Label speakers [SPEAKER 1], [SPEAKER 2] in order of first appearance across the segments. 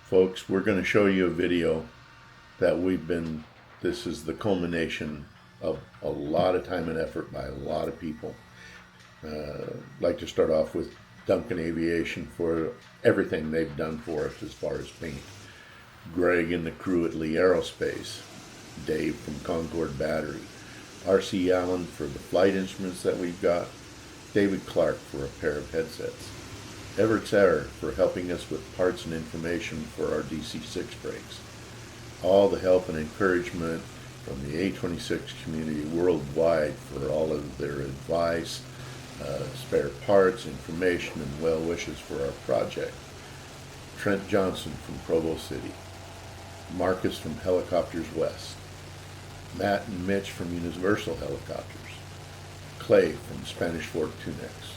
[SPEAKER 1] Folks, we're going to show you a video that this is the culmination of a lot of time and effort by a lot of people. I'd like to start off with Duncan Aviation for everything they've done for us as far as paint. Greg and the crew at Lee Aerospace. Dave from Concord Battery. R.C. Allen for the flight instruments that we've got. David Clark for a pair of headsets. Everett Sarah for helping us with parts and information for our DC-6 brakes. All the help and encouragement from the A26 community worldwide for all of their advice, spare parts, information, and well wishes for our project. Trent Johnson from Provo City. Marcus from Helicopters West. Matt and Mitch from Universal Helicopters. Clay from Spanish Fork Tunex.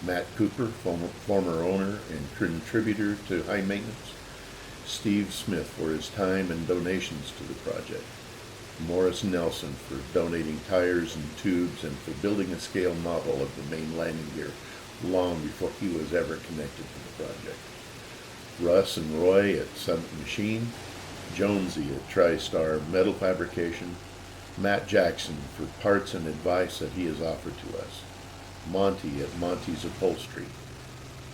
[SPEAKER 1] Matt Cooper, former owner and contributor to High Maintenance. Steve Smith for his time and donations to the project. Morris Nelson for donating tires and tubes and for building a scale model of the main landing gear long before he was ever connected to the project. Russ and Roy at Summit Machine. Jonesy at TriStar Metal Fabrication. Matt Jackson for parts and advice that he has offered to us. Monty at Monty's Upholstery.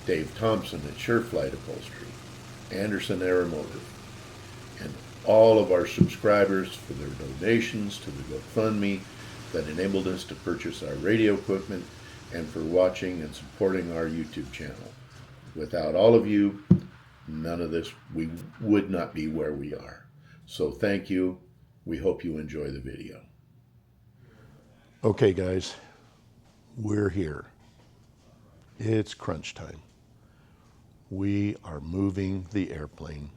[SPEAKER 1] Dave Thompson at Sureflight Upholstery. Anderson Aeromotive. And all of our subscribers for their donations to the GoFundMe that enabled us to purchase our radio equipment and for watching and supporting our YouTube channel. Without all of you, none of this, we would not be where we are. So thank you. We hope you enjoy the video. Okay, guys, we're here. It's crunch time. We are moving the airplane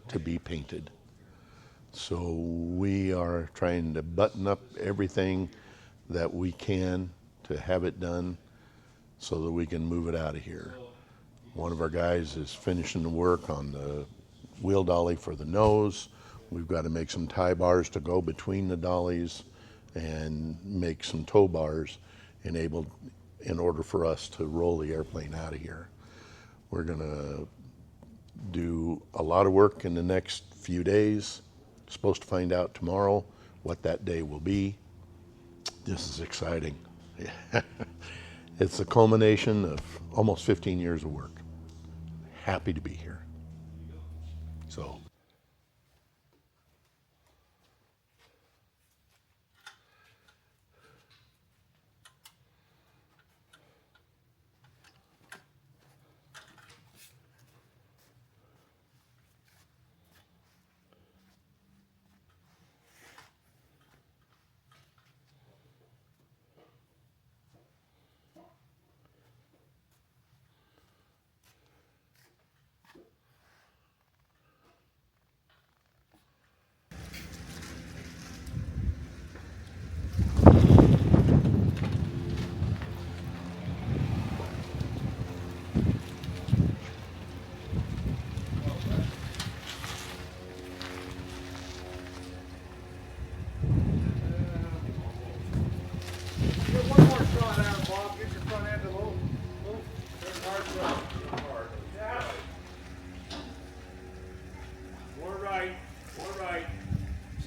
[SPEAKER 1] to be painted. So we are trying to button up everything that we can to have it done so that we can move it out of here. One of our guys is finishing the work on the wheel dolly for the nose. We've got to make some tie bars to go between the dollies and make some tow bars in order for us to roll the airplane out of here. We're going to do a lot of work in the next few days. Supposed to find out tomorrow what that day will be. This is exciting. It's the culmination of almost 15 years of work. Happy to be here. So.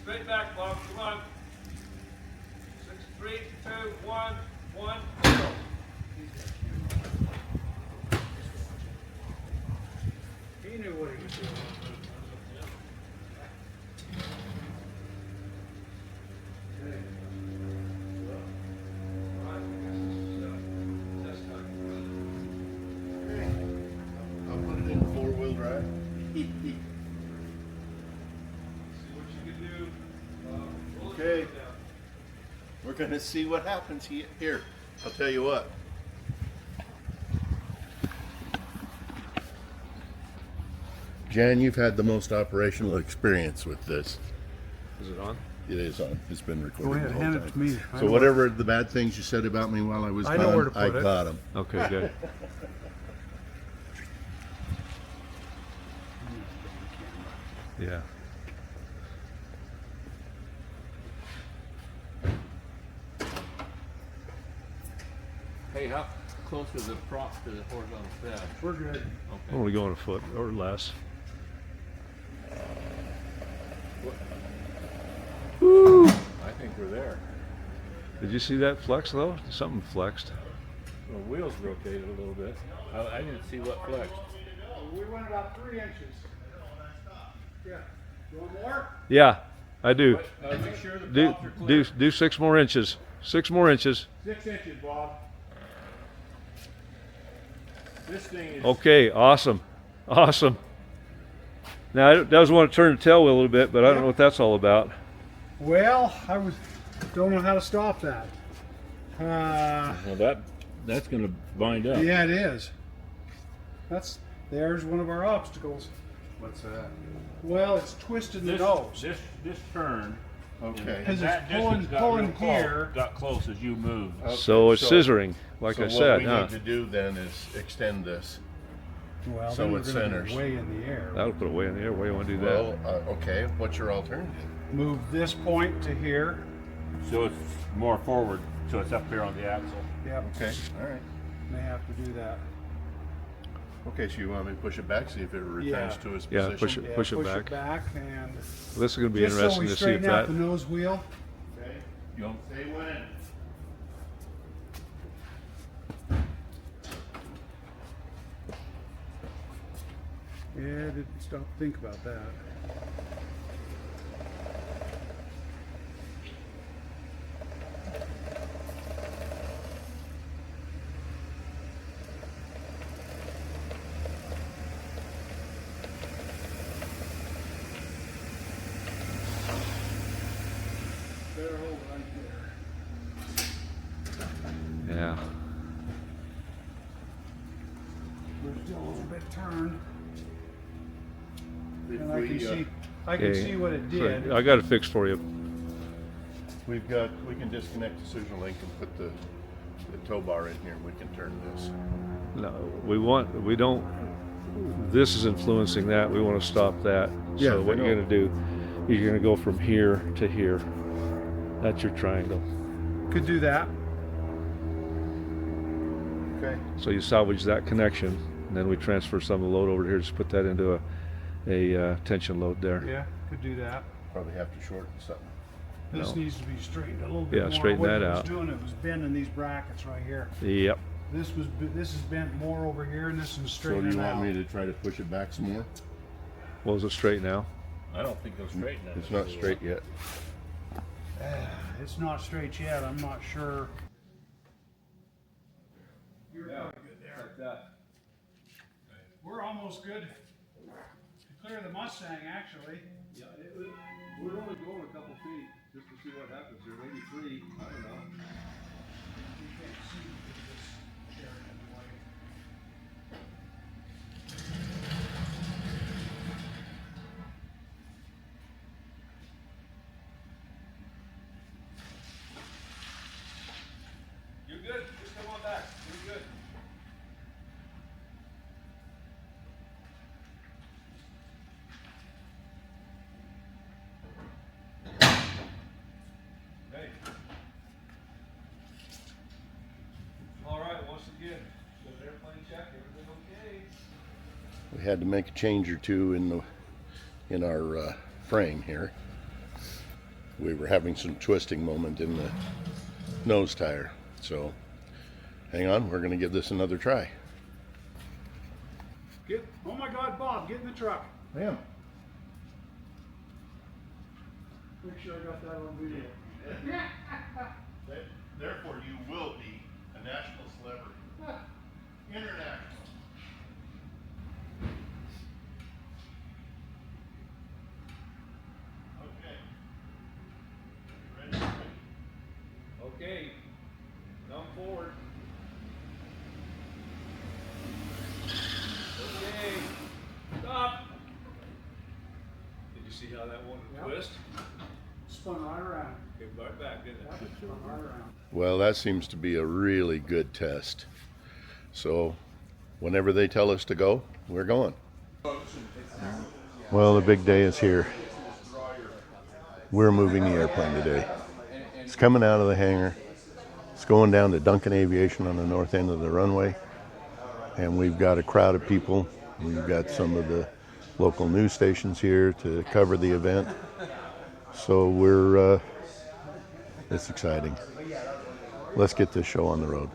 [SPEAKER 2] Straight back, Bob. Come on. 6, 3, 2, 1, 1, go. He knew what he was doing.
[SPEAKER 1] I'll put it in 4-wheel drive. Okay, we're going to see what happens here. I'll tell you what. Jan, you've had the most operational experience with this.
[SPEAKER 2] Is it on?
[SPEAKER 1] It is on. It's been recorded.
[SPEAKER 3] Go ahead,
[SPEAKER 1] the whole
[SPEAKER 3] hand
[SPEAKER 1] time.
[SPEAKER 3] it to me.
[SPEAKER 1] So whatever the bad things you said about me while I was
[SPEAKER 3] I know
[SPEAKER 1] gone,
[SPEAKER 3] where to put
[SPEAKER 1] I
[SPEAKER 3] it.
[SPEAKER 1] got them.
[SPEAKER 2] Okay, good. Yeah. Hey, how close is the prop to the horizontal stab?
[SPEAKER 3] We're good.
[SPEAKER 2] Okay.
[SPEAKER 4] Only going a foot or less.
[SPEAKER 3] think we're there.
[SPEAKER 4] Did you see that flex though? Something flexed.
[SPEAKER 3] The wheels rotated a little bit. I didn't see what flexed.
[SPEAKER 5] We went about 3 inches. Yeah. You want more?
[SPEAKER 4] Yeah, I do.
[SPEAKER 3] Make sure the
[SPEAKER 4] Do
[SPEAKER 3] props are clear.
[SPEAKER 4] do 6 more inches. 6 more inches.
[SPEAKER 5] 6 inches, Bob.
[SPEAKER 3] This thing is.
[SPEAKER 4] Okay, awesome, awesome. Now I does want to turn the tail wheel a little bit, but I don't know what that's all about.
[SPEAKER 5] Well, don't know how to stop that.
[SPEAKER 3] Well, that's going to bind up.
[SPEAKER 5] Yeah, it is. There's one of our obstacles.
[SPEAKER 1] What's that?
[SPEAKER 5] Well, it's twisted the
[SPEAKER 3] This,
[SPEAKER 5] nose.
[SPEAKER 3] this turn.
[SPEAKER 1] Okay.
[SPEAKER 5] Because
[SPEAKER 3] that
[SPEAKER 5] it's pulling
[SPEAKER 3] distance got real close-
[SPEAKER 5] here.
[SPEAKER 3] Got close as you moved.
[SPEAKER 4] So it's scissoring, like
[SPEAKER 1] so
[SPEAKER 4] I
[SPEAKER 1] what
[SPEAKER 4] said,
[SPEAKER 1] we
[SPEAKER 4] huh?
[SPEAKER 1] need to do then is extend this.
[SPEAKER 5] Well,
[SPEAKER 1] So
[SPEAKER 5] then we're
[SPEAKER 1] it
[SPEAKER 5] gonna be
[SPEAKER 1] centers.
[SPEAKER 5] way in the air.
[SPEAKER 4] That'll put it way in the air. Why do you want to do that?
[SPEAKER 1] Well, okay, what's your alternative?
[SPEAKER 5] Move this point to here.
[SPEAKER 3] So it's more forward. So it's up here on the axle.
[SPEAKER 5] Yep.
[SPEAKER 1] Okay, all right.
[SPEAKER 5] May have to do that.
[SPEAKER 1] Okay, so you want me to push it back, see if it returns
[SPEAKER 5] Yeah.
[SPEAKER 1] to its
[SPEAKER 4] Yeah,
[SPEAKER 1] position?
[SPEAKER 5] Yeah,
[SPEAKER 4] push it back.
[SPEAKER 5] and
[SPEAKER 4] This is going to be
[SPEAKER 5] just so
[SPEAKER 4] interesting
[SPEAKER 5] we
[SPEAKER 4] to see if
[SPEAKER 5] straighten out
[SPEAKER 4] that.
[SPEAKER 5] the nose wheel.
[SPEAKER 1] Okay,
[SPEAKER 3] You know,
[SPEAKER 1] say when.
[SPEAKER 5] Yeah, I didn't stop to think about that. Better hold right there.
[SPEAKER 4] Yeah.
[SPEAKER 5] We're still a little bit turned.
[SPEAKER 1] If
[SPEAKER 5] And I can
[SPEAKER 1] we,
[SPEAKER 5] see, I can
[SPEAKER 4] Okay.
[SPEAKER 5] see what it did.
[SPEAKER 4] So I got it fixed for you.
[SPEAKER 1] we can disconnect the scissor link and put the tow bar in here and we can turn this.
[SPEAKER 4] No, we don't. This is influencing that. We want to stop that.
[SPEAKER 1] Yeah,
[SPEAKER 4] So
[SPEAKER 1] I
[SPEAKER 4] what you're
[SPEAKER 1] know.
[SPEAKER 4] going to do, you're going to go from here to here. That's your triangle.
[SPEAKER 5] Could do that.
[SPEAKER 1] Okay.
[SPEAKER 4] So you salvage that connection, and then we transfer some of the load over here. Just put that into a tension load there.
[SPEAKER 5] Yeah, could do that.
[SPEAKER 1] Probably have to shorten something.
[SPEAKER 5] This
[SPEAKER 4] No.
[SPEAKER 5] needs to be straightened a little bit
[SPEAKER 4] Yeah,
[SPEAKER 5] more.
[SPEAKER 4] straighten
[SPEAKER 5] What
[SPEAKER 4] that
[SPEAKER 5] it
[SPEAKER 4] out.
[SPEAKER 5] was doing, it was bending these brackets right here.
[SPEAKER 4] Yep.
[SPEAKER 5] This is bent more over here, and this is
[SPEAKER 1] So
[SPEAKER 5] straightening
[SPEAKER 1] you
[SPEAKER 5] out.
[SPEAKER 1] want me to try to push it back some more?
[SPEAKER 4] Well, is it straight now?
[SPEAKER 3] I don't think they'll straighten that.
[SPEAKER 1] It's not straight yet.
[SPEAKER 5] It's not straight yet. I'm not sure. You're probably good there. We're almost good to clear the Mustang, actually.
[SPEAKER 6] Yeah, we're only going a couple feet just to see what happens here. Maybe 3. I don't know.
[SPEAKER 5] You can't see with this chair in the way.
[SPEAKER 2] You're good. Just come on back. You're good. Hey. All right. Once again, good airplane check. Everything okay?
[SPEAKER 1] We had to make a change or two in our frame here. We were having some twisting moment in the nose tire. So hang on, we're gonna give this another try.
[SPEAKER 5] Oh my God, Bob, get in the truck.
[SPEAKER 1] Ma'am.
[SPEAKER 5] Make sure I got that on video.
[SPEAKER 1] Therefore you will be a national celebrity. International. Okay. Ready?
[SPEAKER 2] Okay. Come forward. Okay. Stop. Did you see how that one
[SPEAKER 5] Yep.
[SPEAKER 2] twist?
[SPEAKER 5] Spun right around.
[SPEAKER 2] Came right back, didn't it?
[SPEAKER 5] Spun right around.
[SPEAKER 1] Well, that seems to be a really good test. So, whenever they tell us to go, we're going. Well, the big day is here. We're moving the airplane today. It's coming out of the hangar. It's going down to Duncan Aviation on the north end of the runway. And we've got a crowd of people. We've got some of the local news stations here to cover the event. So we're It's exciting. Let's get this show on the road.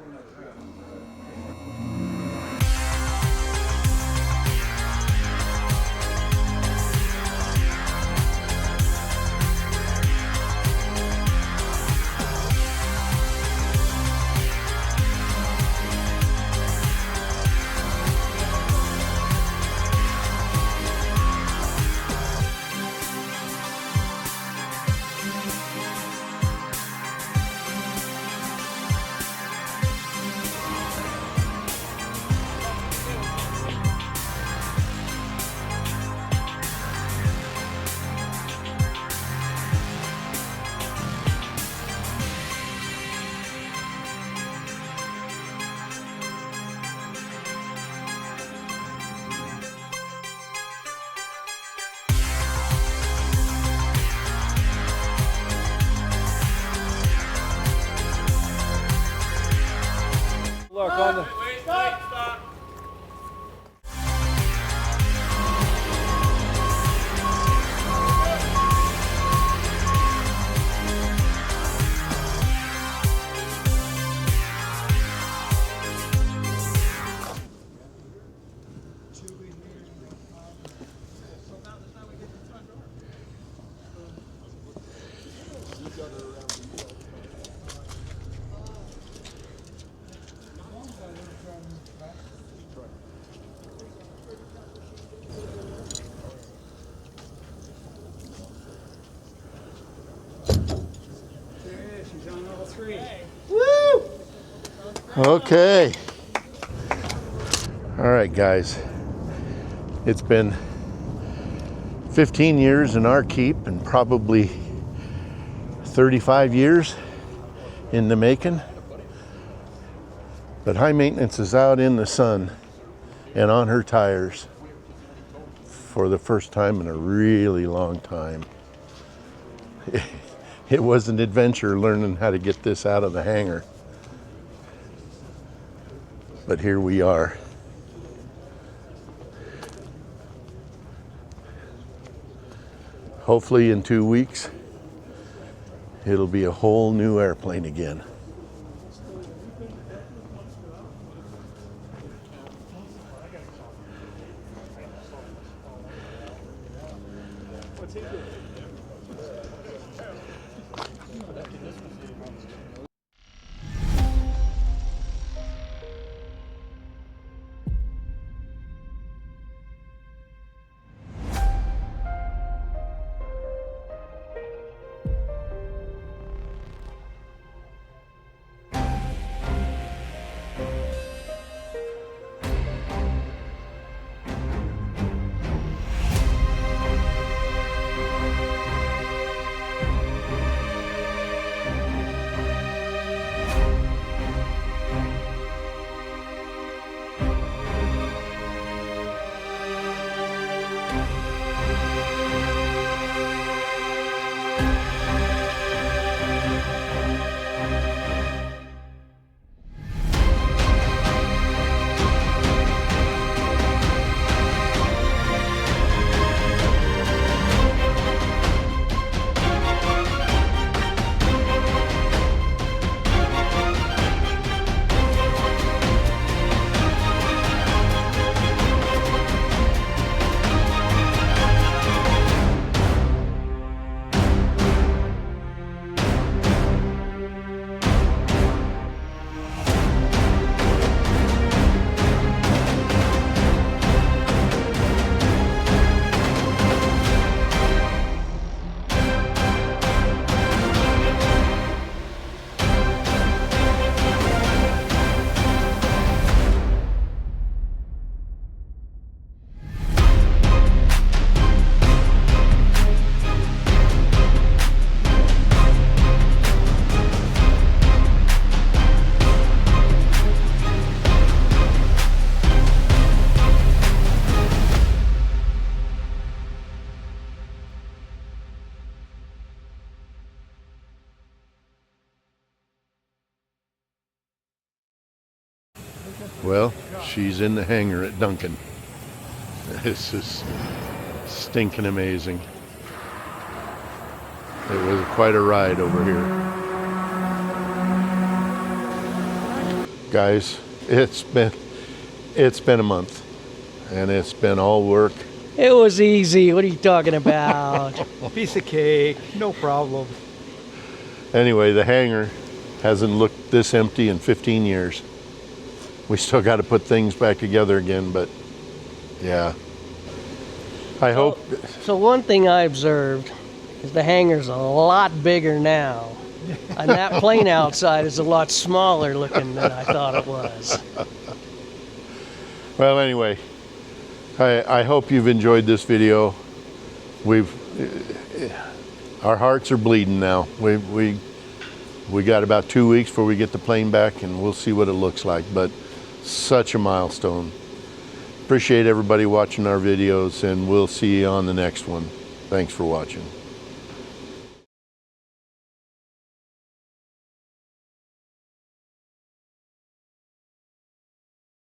[SPEAKER 4] Look on the.
[SPEAKER 2] Wait, stop.
[SPEAKER 5] She's on all three.
[SPEAKER 1] Okay. All right, guys. It's been 15 years in our keep and probably 35 years in the making. But High Maintenance is out in the sun and on her tires for the first time in a really long time. It was an adventure learning how to get this out of the hangar. But here we are. Hopefully in 2 weeks, it'll be a whole new airplane again. Well, she's in the hangar at Duncan. This is stinking amazing. It was quite a ride over here. guys, it's been a month, and it's been all work.
[SPEAKER 7] It was easy. What are you talking about? Piece of cake, no problem.
[SPEAKER 1] Anyway, the hangar hasn't looked this empty in 15 years. We still got to put things back together again, but yeah. I hope.
[SPEAKER 7] So one thing I observed is the hangar's a lot bigger now. And that plane outside is a lot smaller looking than I thought it was.
[SPEAKER 1] Well, anyway, I hope you've enjoyed this video. Our hearts are bleeding now. We got about 2 weeks before we get the plane back, and we'll see what it looks like. But such a milestone. Appreciate everybody watching our videos, and we'll see you on the next one. Thanks for watching.